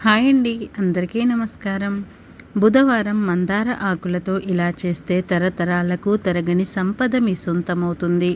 Hi అండి, అందరికీ నమస్కారం. బుధవారం మందార ఆకులతో ఇలా చేస్తే తరతరాలకు తరగని సంపద మీ సొంతమవుతుంది.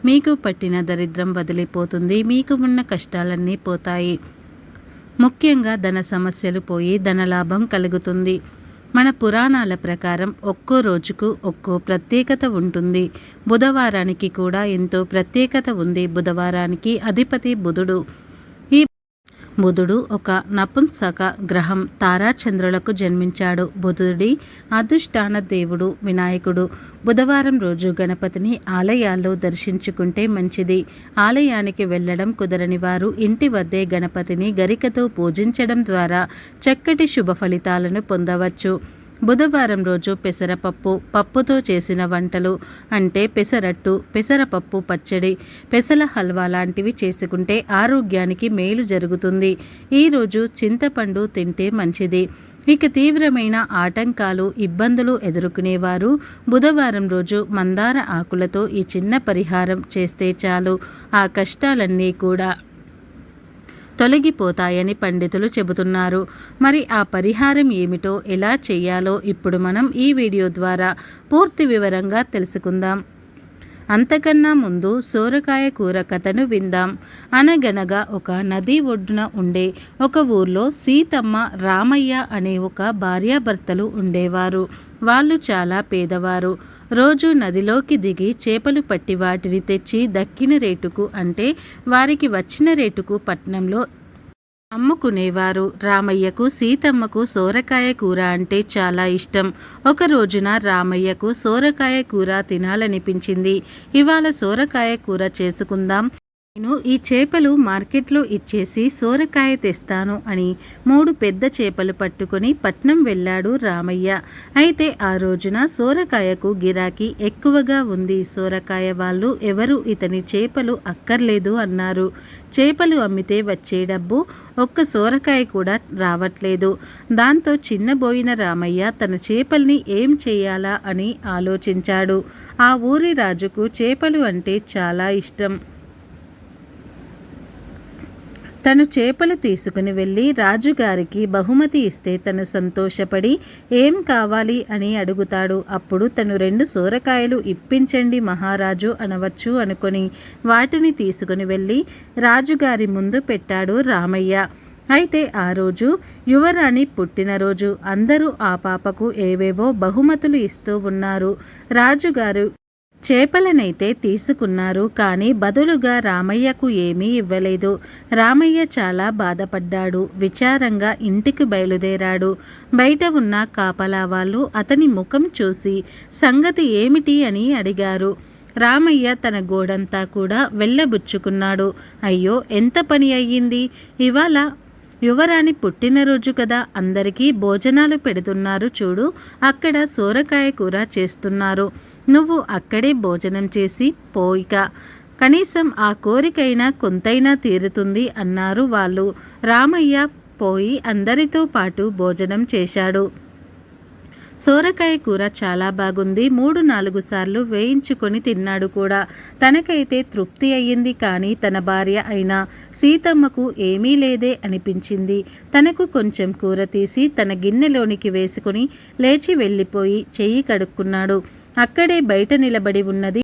మీకు పట్టిన దరిద్రం వదిలిపోతుంది. మీకు ఉన్న కష్టాలన్నీ పోతాయి. ముఖ్యంగా ధన సమస్యలు పోయి ధనలాభం కలుగుతుంది. మన పురాణాల ప్రకారం ఒక్కో రోజుకు ఒక్కో ప్రత్యేకత ఉంటుంది. బుధవారానికి కూడా ఎంతో ప్రత్యేకత ఉంది. బుధవారానికి అధిపతి బుధుడు. బుధుడు ఒక నపుంసక గ్రహం. తారాచంద్రులకు జన్మించాడు. బుధుడి అధిష్టాన దేవుడు వినాయకుడు. బుధవారం రోజు గణపతిని ఆలయాల్లో దర్శించుకుంటే మంచిది. ఆలయానికి వెళ్ళడం కుదరని వారు ఇంటి వద్దే గణపతిని గరికతో పూజించడం ద్వారా చక్కటి శుభ ఫలితాలను పొందవచ్చు. బుధవారం రోజు పెసరపప్పు, పప్పుతో చేసిన వంటలు అంటే పెసరట్టు, పెసరపప్పు పచ్చడి, పెసల హల్వా లాంటివి చేసుకుంటే ఆరోగ్యానికి మేలు జరుగుతుంది. ఈరోజు చింతపండు తింటే మంచిది. ఇక తీవ్రమైన ఆటంకాలు, ఇబ్బందులు ఎదుర్కొనేవారు బుధవారం రోజు మందార ఆకులతో ఈ చిన్న పరిహారం చేస్తే చాలు. ఆ కష్టాలన్నీ కూడా తొలగిపోతాయని పండితులు చెబుతున్నారు. మరి ఆ పరిహారం ఏమిటో, ఎలా చేయాలో ఇప్పుడు మనం ఈ వీడియో ద్వారా పూర్తి వివరంగా తెలుసుకుందాం. అంతకన్నా ముందు సోరకాయ కూర కథను విందాం. అనగనగా ఒక నది ఒడ్డున ఉండే ఒక ఊర్లో సీతమ్మ, రామయ్య అనే ఒక భార్యాభర్తలు ఉండేవారు. వాళ్ళు చాలా పేదవారు. రోజు నదిలోకి దిగి చేపలు పట్టి వాటిని తెచ్చి దక్కిన రేటుకు, అంటే వారికి వచ్చిన రేటుకు పట్నంలో అమ్ముకునేవారు. రామయ్యకు, సీతమ్మకు సోరకాయ కూర అంటే చాలా ఇష్టం. ఒక రోజున రామయ్యకు సోరకాయ కూర తినాలనిపించింది. ఇవాళ సోరకాయ కూర చేసుకుందాం, నేను ఈ చేపలు మార్కెట్లో ఇచ్చేసి సోరకాయ తెస్తాను అని 3 పెద్ద చేపలు పట్టుకొని పట్నం వెళ్ళాడు రామయ్య. అయితే ఆ రోజున సోరకాయకు గిరాకీ ఎక్కువగా ఉంది. సోరకాయ వాళ్ళు ఎవరు ఇతని చేపలు అక్కర్లేదు అన్నారు. చేపలు అమ్మితే వచ్చే డబ్బు ఒక్క సోరకాయ కూడా రావట్లేదు. దాంతో చిన్నబోయిన రామయ్య తన చేపల్ని ఏం చేయాలా అని ఆలోచించాడు. ఆ ఊరి రాజుకు చేపలు అంటే చాలా ఇష్టం. తను చేపలు తీసుకుని వెళ్ళి రాజుగారికి బహుమతి ఇస్తే తను సంతోషపడి ఏం కావాలి అని అడుగుతాడు. అప్పుడు తను 2 సోరకాయలు ఇప్పించండి మహారాజు అనవచ్చు అనుకొని వాటిని తీసుకుని వెళ్ళి రాజుగారి ముందు పెట్టాడు రామయ్య. అయితే ఆ రోజు యువరాణి పుట్టినరోజు. అందరూ ఆ పాపకు ఏవేవో బహుమతులు ఇస్తూ ఉన్నారు. రాజుగారు చేపలనైతే తీసుకున్నారు, కానీ బదులుగా రామయ్యకు ఏమీ ఇవ్వలేదు. రామయ్య చాలా బాధపడ్డాడు. విచారంగా ఇంటికి బయలుదేరాడు. బయట ఉన్న కాపలా వాళ్ళు అతని ముఖం చూసి సంగతి ఏమిటి అని అడిగారు. రామయ్య తన గోడంతా కూడా వెళ్ళబుచ్చుకున్నాడు. అయ్యో, ఎంత పని అయ్యింది! ఇవాళ యువరాణి పుట్టినరోజు కదా, అందరికీ భోజనాలు పెడుతున్నారు చూడు, అక్కడ సోరకాయ కూర చేస్తున్నారు. నువ్వు అక్కడే భోజనం చేసి పోయిక, కనీసం ఆ కోరికైనా కొంతైనా తీరుతుంది అన్నారు వాళ్ళు. రామయ్య పోయి అందరితో పాటు భోజనం చేశాడు. సోరకాయ కూర చాలా బాగుంది. 3-4 సార్లు వేయించుకొని తిన్నాడు కూడా. తనకైతే తృప్తి అయ్యింది, కానీ తన భార్య అయిన సీతమ్మకు ఏమీ లేదే అనిపించింది. తనకు కొంచెం కూర తీసి తన గిన్నెలోనికి వేసుకుని లేచి వెళ్ళిపోయి చెయ్యి కడుక్కున్నాడు. అక్కడే బయట నిలబడి ఉన్నది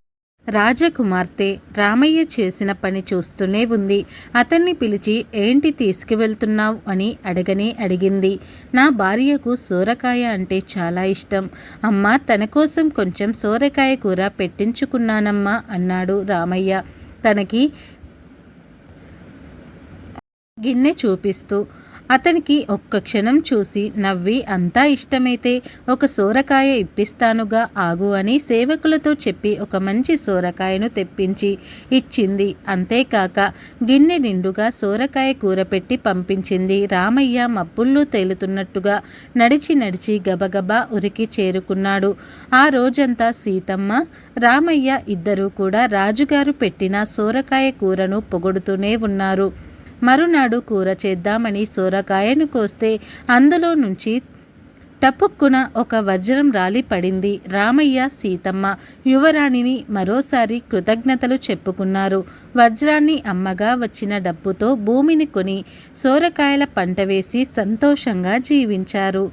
రాజకుమార్తె. రామయ్య చేసిన పని చూస్తూనే ఉంది. అతన్ని పిలిచి ఏంటి తీసుకువెళ్తున్నావు అని అడిగింది. నా భార్యకు సోరకాయ అంటే చాలా ఇష్టం అమ్మా, తన కోసం కొంచెం సోరకాయ కూర పెట్టించుకున్నానమ్మా అన్నాడు రామయ్య తనకి గిన్నె చూపిస్తూ. అతనికి ఒక్క క్షణం చూసి నవ్వి, అంతా ఇష్టమైతే ఒక సోరకాయ ఇప్పిస్తానుగా ఆగు అని సేవకులతో చెప్పి ఒక మంచి సోరకాయను తెప్పించి ఇచ్చింది. అంతేకాక గిన్నె నిండుగా సోరకాయ కూర పెట్టి పంపించింది. రామయ్య మబ్బుల్లో తేలుతున్నట్టుగా నడిచి గబగబా ఉరికి చేరుకున్నాడు. ఆ రోజంతా సీతమ్మ, రామయ్య ఇద్దరూ కూడా రాజుగారు పెట్టిన సోరకాయ కూరను పొగుడుతూనే ఉన్నారు. మరునాడు కూర చేద్దామని సోరకాయను కోస్తే అందులో నుంచి టపుక్కున ఒక వజ్రం రాలి పడింది. రామయ్య, సీతమ్మ యువరాణిని మరోసారి కృతజ్ఞతలు చెప్పుకున్నారు. వజ్రాన్ని అమ్మగా వచ్చిన డబ్బుతో భూమిని కొని సోరకాయల పంట వేసి సంతోషంగా జీవించారు.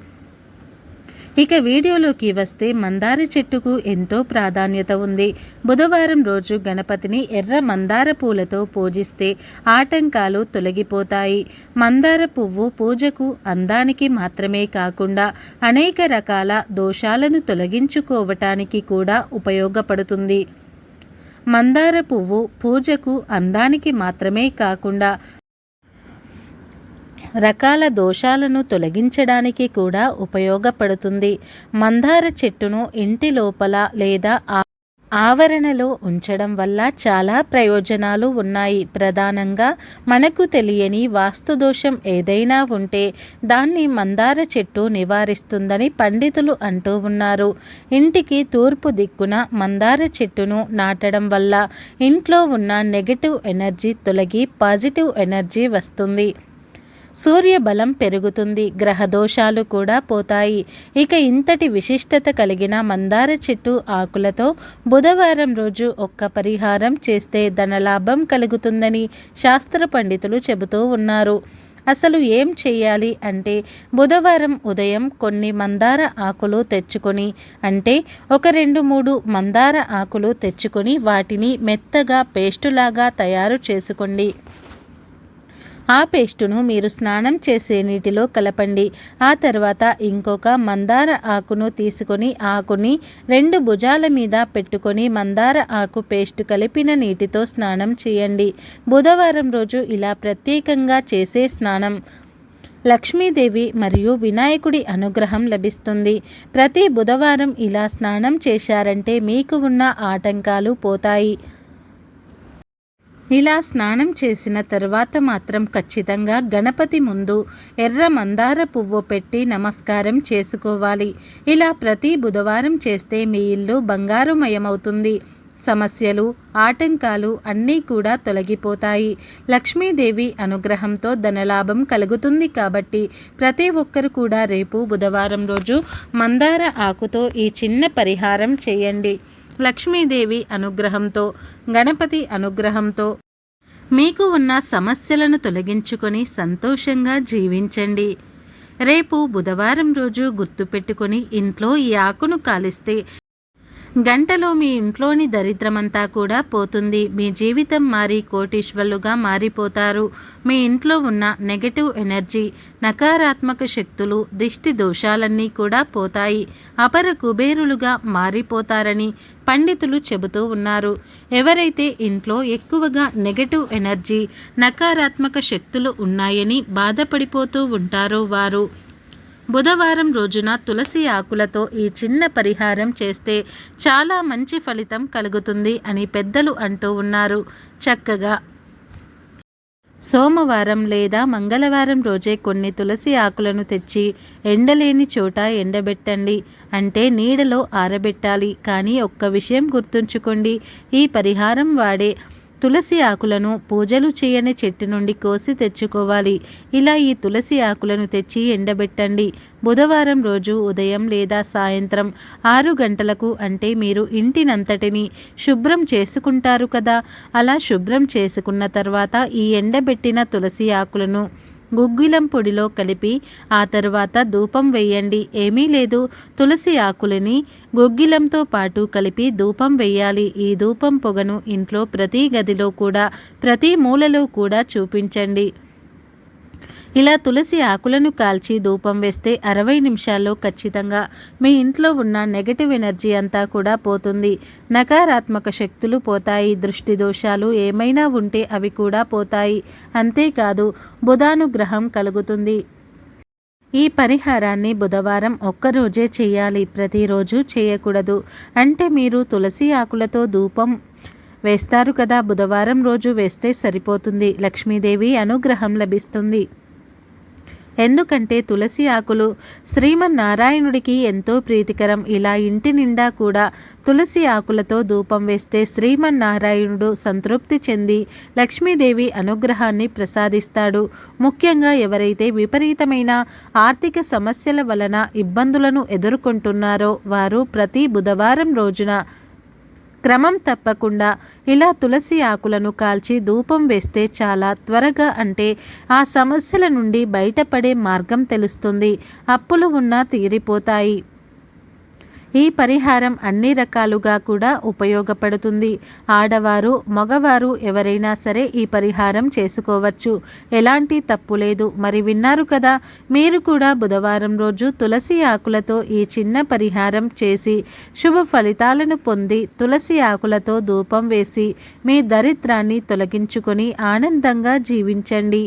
ఇక వీడియోలోకి వస్తే మందార చెట్టుకు ఎంతో ప్రాధాన్యత ఉంది. బుధవారం రోజు గణపతిని ఎర్ర మందార పూలతో పూజిస్తే ఆటంకాలు తొలగిపోతాయి. మందార పువ్వు పూజకు అందానికి మాత్రమే కాకుండా అనేక రకాల దోషాలను తొలగించుకోవటానికి కూడా ఉపయోగపడుతుంది. మందార పువ్వు పూజకు అందానికి మాత్రమే కాకుండా రకాల దోషాలను తొలగించడానికి కూడా ఉపయోగపడుతుంది. మందార చెట్టును ఇంటి లోపల లేదా ఆవరణలో ఉంచడం వల్ల చాలా ప్రయోజనాలు ఉన్నాయి. ప్రధానంగా మనకు తెలియని వాస్తుదోషం ఏదైనా ఉంటే దాన్ని మందార చెట్టు నివారిస్తుందని పండితులు అంటూ ఉన్నారు. ఇంటికి తూర్పు దిక్కున మందార చెట్టును నాటడం వల్ల ఇంట్లో ఉన్న నెగటివ్ ఎనర్జీ తొలగి పాజిటివ్ ఎనర్జీ వస్తుంది. సూర్య బలం పెరుగుతుంది. గ్రహదోషాలు కూడా పోతాయి. ఇక ఇంతటి విశిష్టత కలిగిన మందార చెట్టు ఆకులతో బుధవారం రోజు ఒక్క పరిహారం చేస్తే ధనలాభం కలుగుతుందని శాస్త్ర పండితులు చెబుతూ ఉన్నారు. అసలు ఏం చేయాలి అంటే బుధవారం ఉదయం కొన్ని మందార ఆకులు తెచ్చుకొని, అంటే ఒక 2-3 మందార ఆకులు తెచ్చుకొని వాటిని మెత్తగా పేస్టులాగా తయారు చేసుకోండి. ఆ పేస్టును మీరు స్నానం చేసే నీటిలో కలపండి. ఆ తర్వాత ఇంకొక మందార ఆకును తీసుకొని ఆకుని 2 భుజాల మీద పెట్టుకొని మందార ఆకు పేస్టు కలిపిన నీటితో స్నానం చేయండి. బుధవారం రోజు ఇలా ప్రత్యేకంగా చేసే స్నానం లక్ష్మీదేవి మరియు వినాయకుడి అనుగ్రహం లభిస్తుంది. ప్రతి బుధవారం ఇలా స్నానం చేశారంటే మీకు ఉన్న ఆటంకాలు పోతాయి. ఇలా స్నానం చేసిన తర్వాత మాత్రం ఖచ్చితంగా గణపతి ముందు ఎర్ర మందార పువ్వు పెట్టి నమస్కారం చేసుకోవాలి. ఇలా ప్రతి బుధవారం చేస్తే మీ ఇల్లు బంగారుమయమవుతుంది. సమస్యలు, ఆటంకాలు అన్నీ కూడా తొలగిపోతాయి. లక్ష్మీదేవి అనుగ్రహంతో ధనలాభం కలుగుతుంది. కాబట్టి ప్రతి ఒక్కరు కూడా రేపు బుధవారం రోజు మందార ఆకుతో ఈ చిన్న పరిహారం చేయండి. లక్ష్మీదేవి అనుగ్రహంతో, గణపతి అనుగ్రహంతో మీకు ఉన్న సమస్యలను తొలగించుకొని సంతోషంగా జీవించండి. రేపు బుధవారం రోజు గుర్తుపెట్టుకొని ఇంట్లో ఈ ఆకును కాలిస్తే గంటలో మీ ఇంట్లోని దరిద్రమంతా కూడా పోతుంది. మీ జీవితం మారి కోటీశ్వరులుగా మారిపోతారు. మీ ఇంట్లో ఉన్న నెగటివ్ ఎనర్జీ, నకారాత్మక శక్తులు, దిష్టి దోషాలన్నీ కూడా పోతాయి. అపర కుబేరులుగా మారిపోతారని పండితులు చెబుతూ ఉన్నారు. ఎవరైతే ఇంట్లో ఎక్కువగా నెగటివ్ ఎనర్జీ, నకారాత్మక శక్తులు ఉన్నాయని బాధపడిపోతూ ఉంటారో వారు బుధవారం రోజున తులసి ఆకులతో ఈ చిన్న పరిహారం చేస్తే చాలా మంచి ఫలితం కలుగుతుంది అని పెద్దలు అంటూ ఉన్నారు. చక్కగా సోమవారం లేదా మంగళవారం రోజే కొన్ని తులసి ఆకులను తెచ్చి ఎండలేని చోట ఎండబెట్టండి. అంటే నీడలో ఆరబెట్టాలి. కానీ ఒక్క విషయం గుర్తుంచుకోండి, ఈ పరిహారం వాడే తులసి ఆకులను పూజలు చేయని చెట్టు నుండి కోసి తెచ్చుకోవాలి. ఇలా ఈ తులసి ఆకులను తెచ్చి ఎండబెట్టండి. బుధవారం రోజు ఉదయం లేదా సాయంత్రం 6 గంటలకు, అంటే మీరు ఇంటినంతటిని శుభ్రం చేసుకుంటారు కదా, అలా శుభ్రం చేసుకున్న తర్వాత ఈ ఎండబెట్టిన తులసి ఆకులను గుగ్గిలం పొడిలో కలిపి ఆ తర్వాత ధూపం వేయండి. ఏమీ లేదు, తులసి ఆకులని గుగ్గిలంతో పాటు కలిపి ధూపం వేయాలి. ఈ ధూపం పొగను ఇంట్లో ప్రతి గదిలో కూడా, ప్రతి మూలలో కూడా చూపించండి. ఇలా తులసి ఆకులను కాల్చి ధూపం వేస్తే 60 నిమిషాల్లో ఖచ్చితంగా మీ ఇంట్లో ఉన్న నెగటివ్ ఎనర్జీ అంతా కూడా పోతుంది. నకారాత్మక శక్తులు పోతాయి. దృష్టి దోషాలు ఏమైనా ఉంటే అవి కూడా పోతాయి. అంతేకాదు బుధానుగ్రహం కలుగుతుంది. ఈ పరిహారాన్ని బుధవారం ఒక్కరోజే చేయాలి, ప్రతిరోజు చేయకూడదు. అంటే మీరు తులసి ఆకులతో ధూపం వేస్తారు కదా, బుధవారం రోజు వేస్తే సరిపోతుంది. లక్ష్మీదేవి అనుగ్రహం లభిస్తుంది. ఎందుకంటే తులసి ఆకులు శ్రీమన్నారాయణుడికి ఎంతో ప్రీతికరం. ఇలా ఇంటి నిండా కూడా తులసి ఆకులతో ధూపం వేస్తే శ్రీమన్నారాయణుడు సంతృప్తి చెంది లక్ష్మీదేవి అనుగ్రహాన్ని ప్రసాదిస్తాడు. ముఖ్యంగా ఎవరైతే విపరీతమైన ఆర్థిక సమస్యల వలన ఇబ్బందులను ఎదుర్కొంటున్నారో వారు ప్రతి బుధవారం రోజున క్రమం తప్పకుండా ఇలా తులసి ఆకులను కాల్చి ధూపం వేస్తే చాలా త్వరగా అంటే ఆ సమస్యల నుండి బయటపడే మార్గం తెలుస్తుంది. అప్పులు ఉన్నా తీరిపోతాయి. ఈ పరిహారం అన్ని రకాలుగా కూడా ఉపయోగపడుతుంది. ఆడవారు మగవారు ఎవరైనా సరే ఈ పరిహారం చేసుకోవచ్చు. ఎలాంటి తప్పు లేదు. మరి విన్నారు కదా, మీరు కూడా బుధవారం రోజు తులసి ఆకులతో ఈ చిన్న పరిహారం చేసి శుభ ఫలితాలను పొంది తులసి ఆకులతో ధూపం వేసి మీ దరిద్రాన్ని తొలగించుకొని ఆనందంగా జీవించండి.